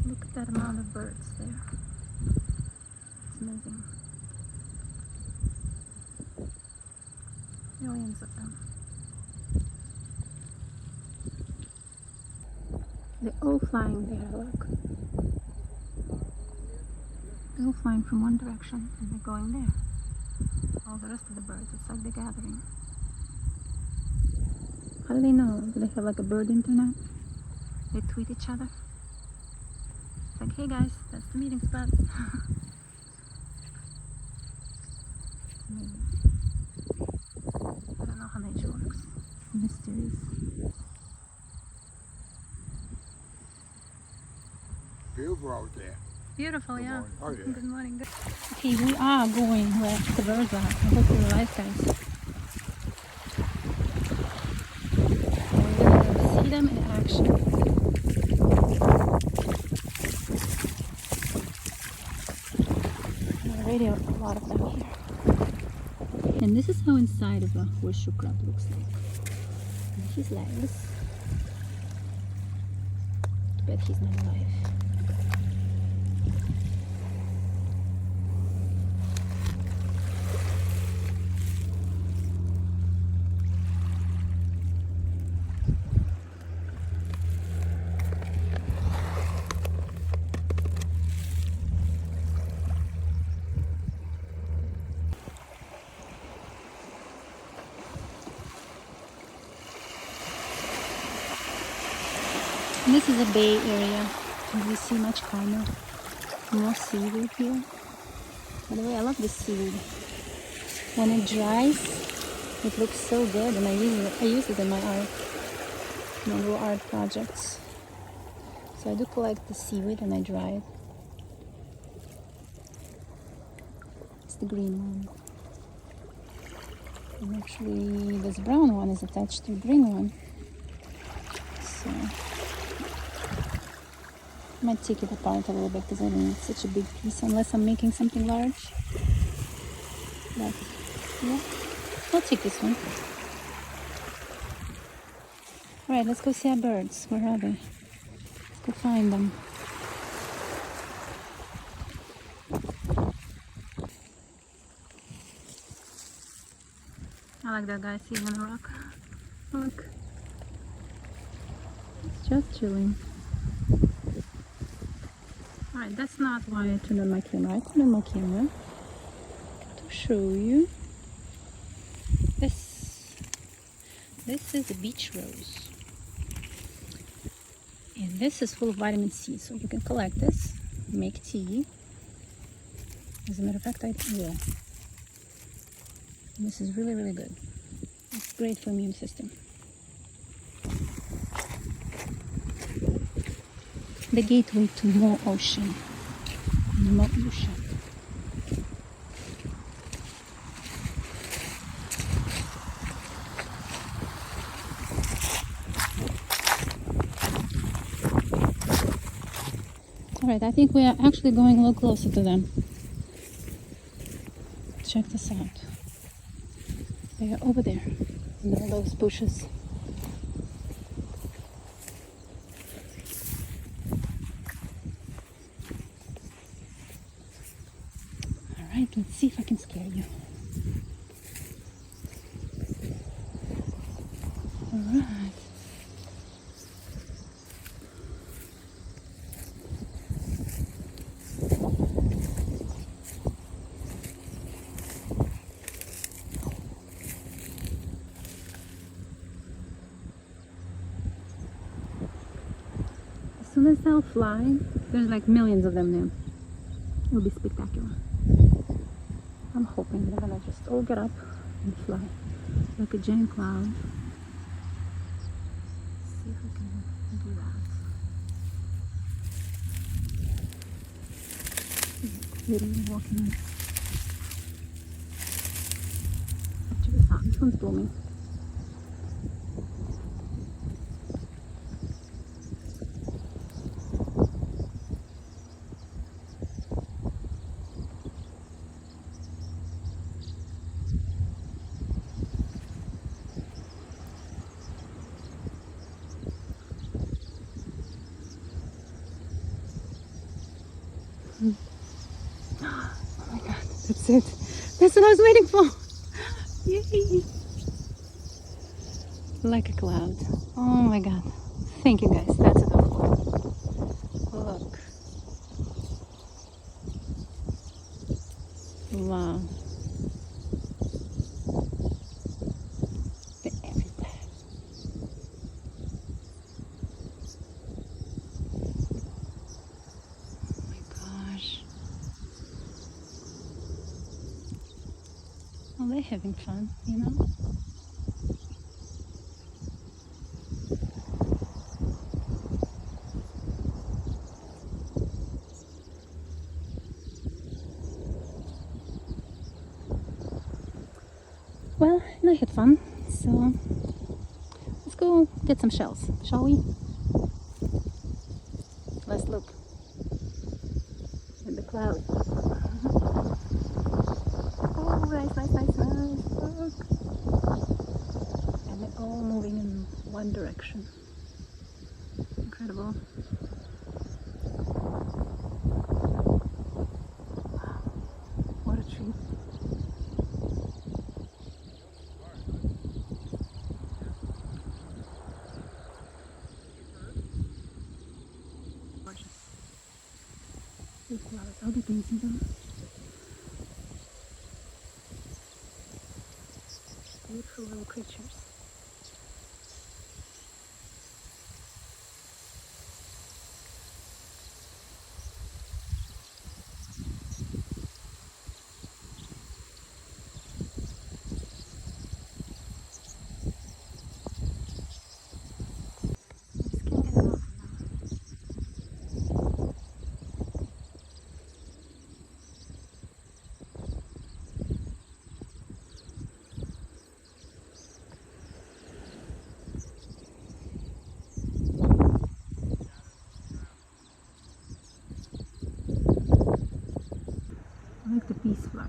Look at that amount of birds there. It's amazing. Millions of them. They're all flying there, look. They're all flying from one direction and they're going there. All the rest of the birds, it's like they're gathering. How do they know? Do they have like a bird internet? They tweet each other. It's like, hey guys, that's the meeting spot. Amazing. I don't know how nature works. It's mysterious. Beautiful out there. Beautiful, Good yeah. morning. Oh, yeah. Good morning. Good. Okay, we are going where the birds are. I hope you're alive, guys. And we're gonna see them in action. There are already a lot of them here. And this is how inside of a horseshoe crab looks like. And his legs. Too bad he's not alive. And this is a bay area. As you see, much calmer. More seaweed here. By the way, I love this seaweed. When it dries, it looks so good, and I use it in my art, my little art projects. So I do collect the seaweed and I dry it. It's the green one. And actually, this brown one is attached to the green one. So I might take it apart a little bit because I don't need such a big piece unless I'm making something large. But yeah, I'll take this one. Alright, let's go see our birds. Where are they? Let's go find them. I like that guy sitting on a rock. Look. It's just chilling. Alright, that's not why I turned on my camera. I turned on my camera to show you this. This is a beach rose. And this is full of vitamin C, so you can collect this, make tea. As a matter of fact, I will. And this is really, really good. It's great for immune system. The gateway to more ocean. More ocean. Alright, I think we are actually going a little closer to them. Check this out. They are over there in all those bushes. Alright, let's see if I can scare you. Alright. As soon as they'll fly, there's like millions of them now. It'll be spectacular. I'm hoping they're gonna just all get up and fly like a giant cloud. See if we can do that. Literally walking. Check this out. This one's blooming. Oh my god, that's it. That's what I was waiting for. Yay! Like a cloud. Oh my god. Thank you guys. That's adorable. Look. Wow. They're everywhere. Oh my gosh. Well, they're having fun, you know? Well, and I had fun, so let's go get some shells, shall we? Let's look at the cloud. Oh, nice, nice, nice, nice. Look. And they're all moving in one direction. Incredible. Wow, what a treat. Gorgeous. These flowers, I'll be painting them. Beautiful little creatures. Just can't get enough of them. I like the peace flower.